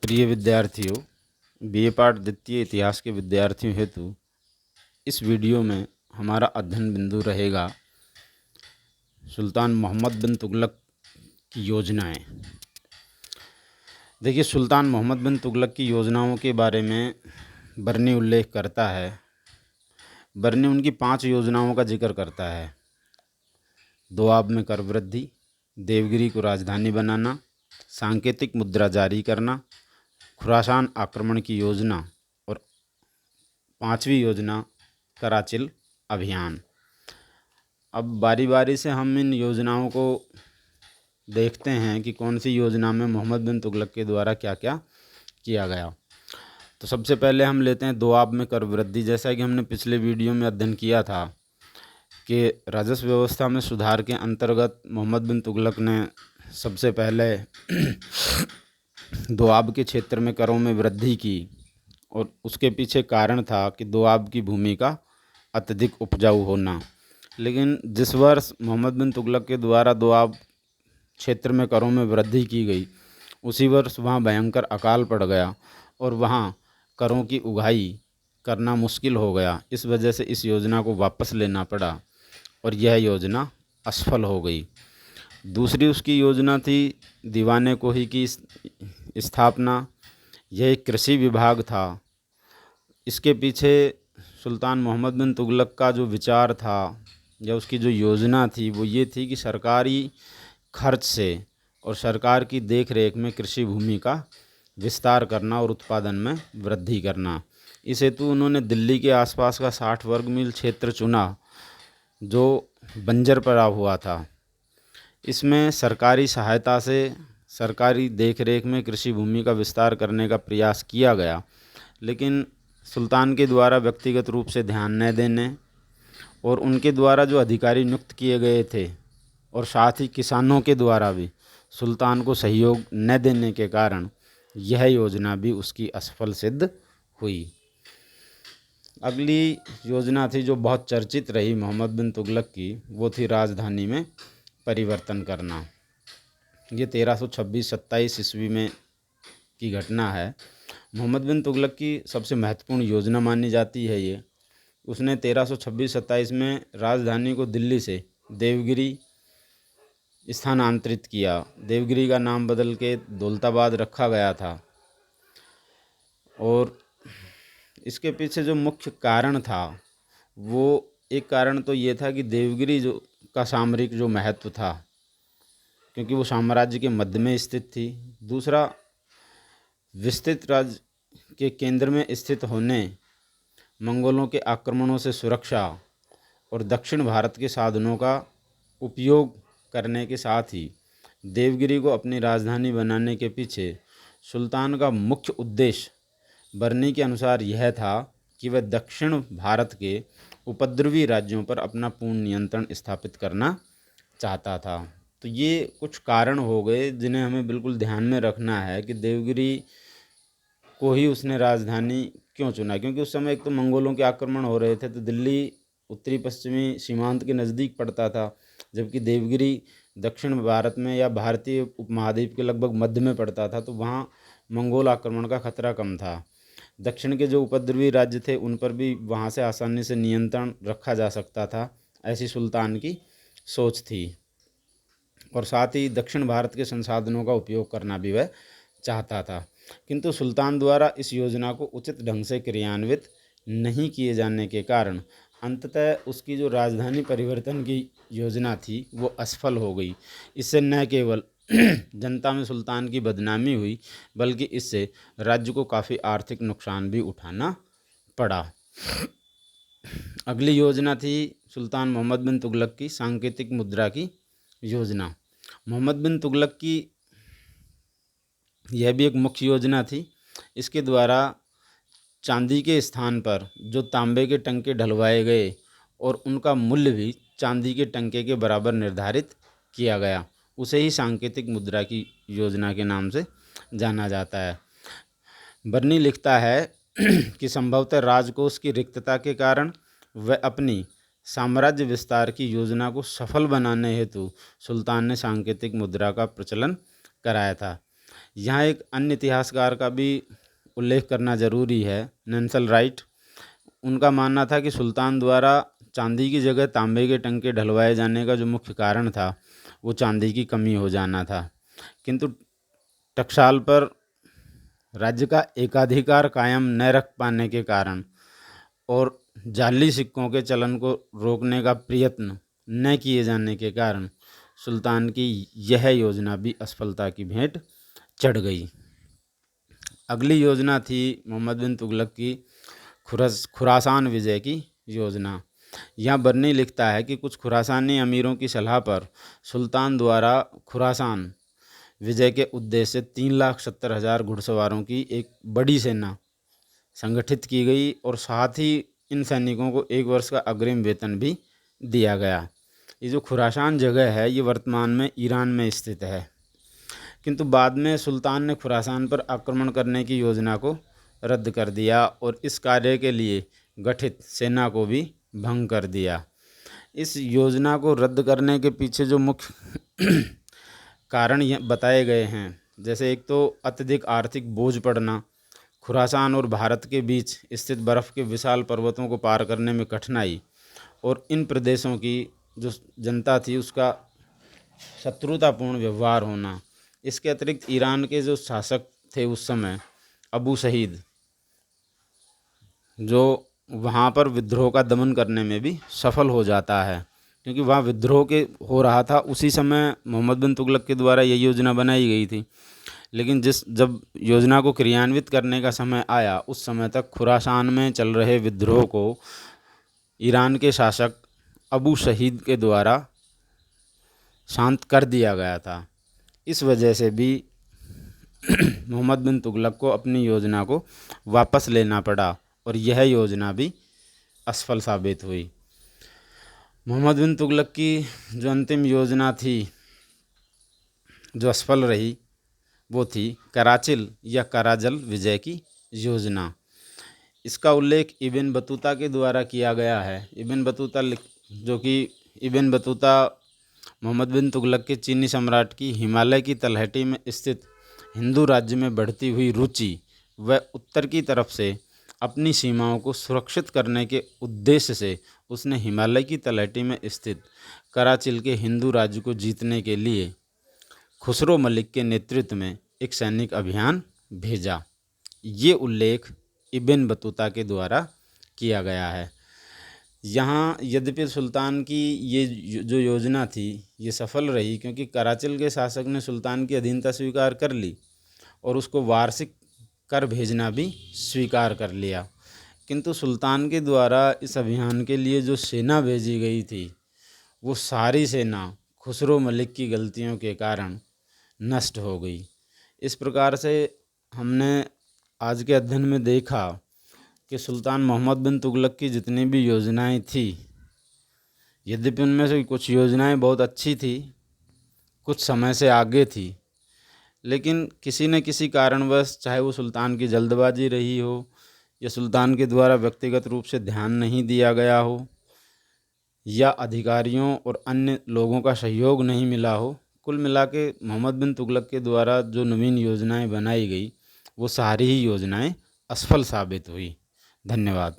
प्रिय विद्यार्थियों, बीए पाठ द्वितीय इतिहास के विद्यार्थियों हेतु इस वीडियो में हमारा अध्ययन बिंदु रहेगा सुल्तान मोहम्मद बिन तुगलक की योजनाएं। देखिए, सुल्तान मोहम्मद बिन तुगलक की योजनाओं के बारे में बरनी उल्लेख करता है। बरनी उनकी 5 योजनाओं का जिक्र करता है। दोआब में कर वृद्धि, देवगिरी को राजधानी बनाना, सांकेतिक मुद्रा जारी करना, खुरासान आक्रमण की योजना और 5वीं योजना कराचिल अभियान। अब बारी बारी से हम इन योजनाओं को देखते हैं कि कौन सी योजना में मोहम्मद बिन तुगलक के द्वारा क्या क्या किया गया। तो सबसे पहले हम लेते हैं दोआब में कर वृद्धि। जैसा कि हमने पिछले वीडियो में अध्ययन किया था कि राजस्व व्यवस्था में सुधार के अंतर्गत मोहम्मद बिन तुगलक ने सबसे पहले दोआब के क्षेत्र में करों में वृद्धि की और उसके पीछे कारण था कि दोआब की भूमि का अत्यधिक उपजाऊ होना। लेकिन जिस वर्ष मोहम्मद बिन तुगलक के द्वारा दोआब क्षेत्र में करों में वृद्धि की गई, उसी वर्ष वहाँ भयंकर अकाल पड़ गया और वहाँ करों की उगाही करना मुश्किल हो गया। इस वजह से इस योजना को वापस लेना पड़ा और यह योजना असफल हो गई। दूसरी उसकी योजना थी दीवाने कोही की स्थापना। यह एक कृषि विभाग था। इसके पीछे सुल्तान मोहम्मद बिन तुगलक का जो विचार था या उसकी जो योजना थी वो ये थी कि सरकारी खर्च से और सरकार की देख रेख में कृषि भूमि का विस्तार करना और उत्पादन में वृद्धि करना। इस हेतु उन्होंने दिल्ली के आसपास का 60 वर्ग मील क्षेत्र चुना जो बंजर पड़ा हुआ था। इसमें सरकारी सहायता से सरकारी देखरेख में कृषि भूमि का विस्तार करने का प्रयास किया गया, लेकिन सुल्तान के द्वारा व्यक्तिगत रूप से ध्यान न देने और उनके द्वारा जो अधिकारी नियुक्त किए गए थे और साथ ही किसानों के द्वारा भी सुल्तान को सहयोग न देने के कारण यह योजना भी उसकी असफल सिद्ध हुई। अगली योजना थी जो बहुत चर्चित रही मोहम्मद बिन तुगलक की, वो थी राजधानी में परिवर्तन करना। ये 1326-27 ईस्वी में की घटना है। मोहम्मद बिन तुगलक की सबसे महत्वपूर्ण योजना मानी जाती है ये। उसने 1326-27 में राजधानी को दिल्ली से देवगिरी स्थानांतरित किया। देवगिरी का नाम बदल के दौलताबाद रखा गया था और इसके पीछे जो मुख्य कारण था वो एक कारण तो ये था कि देवगिरी जो का सामरिक जो महत्व था, क्योंकि वो साम्राज्य के मध्य में स्थित थी। दूसरा, विस्तृत राज्य के केंद्र में स्थित होने, मंगोलों के आक्रमणों से सुरक्षा और दक्षिण भारत के साधनों का उपयोग करने के साथ ही देवगिरी को अपनी राजधानी बनाने के पीछे सुल्तान का मुख्य उद्देश्य बरनी के अनुसार यह था कि वह दक्षिण भारत के उपद्रवी राज्यों पर अपना पूर्ण नियंत्रण स्थापित करना चाहता था। तो ये कुछ कारण हो गए जिन्हें हमें बिल्कुल ध्यान में रखना है कि देवगिरी को ही उसने राजधानी क्यों चुना। क्योंकि उस समय एक तो मंगोलों के आक्रमण हो रहे थे, तो दिल्ली उत्तरी पश्चिमी सीमांत के नज़दीक पड़ता था, जबकि देवगिरी दक्षिण भारत में या भारतीय उपमहाद्वीप के लगभग मध्य में पड़ता था, तो वहाँ मंगोल आक्रमण का खतरा कम था। दक्षिण के जो उपद्रवी राज्य थे उन पर भी वहाँ से आसानी से नियंत्रण रखा जा सकता था, ऐसी सुल्तान की सोच थी। और साथ ही दक्षिण भारत के संसाधनों का उपयोग करना भी वह चाहता था। किंतु सुल्तान द्वारा इस योजना को उचित ढंग से क्रियान्वित नहीं किए जाने के कारण अंततः उसकी जो राजधानी परिवर्तन की योजना थी वो असफल हो गई। इससे न केवल जनता में सुल्तान की बदनामी हुई, बल्कि इससे राज्य को काफ़ी आर्थिक नुकसान भी उठाना पड़ा। अगली योजना थी सुल्तान मोहम्मद बिन तुगलक की सांकेतिक मुद्रा की योजना। मोहम्मद बिन तुगलक की यह भी एक मुख्य योजना थी। इसके द्वारा चांदी के स्थान पर जो तांबे के टंके ढलवाए गए और उनका मूल्य भी चांदी के टंके के बराबर निर्धारित किया गया, उसे ही सांकेतिक मुद्रा की योजना के नाम से जाना जाता है। बर्नी लिखता है कि संभवतः राजकोष की रिक्तता के कारण वह अपनी साम्राज्य विस्तार की योजना को सफल बनाने हेतु सुल्तान ने सांकेतिक मुद्रा का प्रचलन कराया था। यहाँ एक अन्य इतिहासकार का भी उल्लेख करना ज़रूरी है, नेल्सन राइट। उनका मानना था कि सुल्तान द्वारा चांदी की जगह तांबे के टंके ढलवाए जाने का जो मुख्य कारण था वो चांदी की कमी हो जाना था, किंतु टकसाल पर राज्य का एकाधिकार कायम न रख पाने के कारण और जाली सिक्कों के चलन को रोकने का प्रयत्न न किए जाने के कारण सुल्तान की यह योजना भी असफलता की भेंट चढ़ गई। अगली योजना थी मोहम्मद बिन तुगलक की खुरासान विजय की योजना। यहाँ बर्नी लिखता है कि कुछ खुरासानी अमीरों की सलाह पर सुल्तान द्वारा खुरासान विजय के उद्देश्य से 3,70,000 घुड़सवारों की एक बड़ी सेना संगठित की गई और साथ ही इन सैनिकों को 1 वर्ष का अग्रिम वेतन भी दिया गया। ये जो खुरासान जगह है ये वर्तमान में ईरान में स्थित है, किंतु बाद में सुल्तान ने खुरासान पर आक्रमण करने की योजना को रद्द कर दिया और इस कार्य के लिए गठित सेना को भी भंग कर दिया। इस योजना को रद्द करने के पीछे जो मुख्य कारण ये बताए गए हैं, जैसे एक तो अत्यधिक आर्थिक बोझ पड़ना, खुरासान और भारत के बीच स्थित बर्फ़ के विशाल पर्वतों को पार करने में कठिनाई और इन प्रदेशों की जो जनता थी उसका शत्रुतापूर्ण व्यवहार होना। इसके अतिरिक्त ईरान के जो शासक थे उस समय अबू सईद, जो वहाँ पर विद्रोह का दमन करने में भी सफल हो जाता है, क्योंकि वहाँ विद्रोह के हो रहा था उसी समय मोहम्मद बिन तुगलक के द्वारा ये योजना बनाई गई थी। लेकिन जब योजना को क्रियान्वित करने का समय आया उस समय तक खुरासान में चल रहे विद्रोह को ईरान के शासक अबू सईद के द्वारा शांत कर दिया गया था। इस वजह से भी मोहम्मद बिन तुगलक को अपनी योजना को वापस लेना पड़ा और यह योजना भी असफल साबित हुई। मोहम्मद बिन तुगलक की जो अंतिम योजना थी जो असफल रही वो थी कराचिल या कराजल विजय की योजना। इसका उल्लेख इब्न बतूता के द्वारा किया गया है। इब्न बतूता मोहम्मद बिन तुगलक के चीनी सम्राट की हिमालय की तलहटी में स्थित हिंदू राज्य में बढ़ती हुई रुचि व उत्तर की तरफ से अपनी सीमाओं को सुरक्षित करने के उद्देश्य से उसने हिमालय की तलहटी में स्थित कराचिल के हिंदू राज्य को जीतने के लिए खुसरो मलिक के नेतृत्व में एक सैनिक अभियान भेजा। ये उल्लेख इब्न बतूता के द्वारा किया गया है। यहाँ यद्यपि सुल्तान की ये जो योजना थी ये सफल रही, क्योंकि कराचिल के शासक ने सुल्तान की अधीनता स्वीकार कर ली और उसको वार्षिक कर भेजना भी स्वीकार कर लिया, किंतु सुल्तान के द्वारा इस अभियान के लिए जो सेना भेजी गई थी वो सारी सेना खुसरो मलिक की गलतियों के कारण नष्ट हो गई। इस प्रकार से हमने आज के अध्ययन में देखा कि सुल्तान मोहम्मद बिन तुगलक की जितनी भी योजनाएं थी, यद्यपि उनमें से कुछ योजनाएं बहुत अच्छी थी, कुछ समय से आगे थी, लेकिन किसी न किसी कारणवश, चाहे वो सुल्तान की जल्दबाजी रही हो या सुल्तान के द्वारा व्यक्तिगत रूप से ध्यान नहीं दिया गया हो या अधिकारियों और अन्य लोगों का सहयोग नहीं मिला हो, कुल मिला के मोहम्मद बिन तुगलक के द्वारा जो नवीन योजनाएं बनाई गई वो सारी ही योजनाएं असफल साबित हुई। धन्यवाद।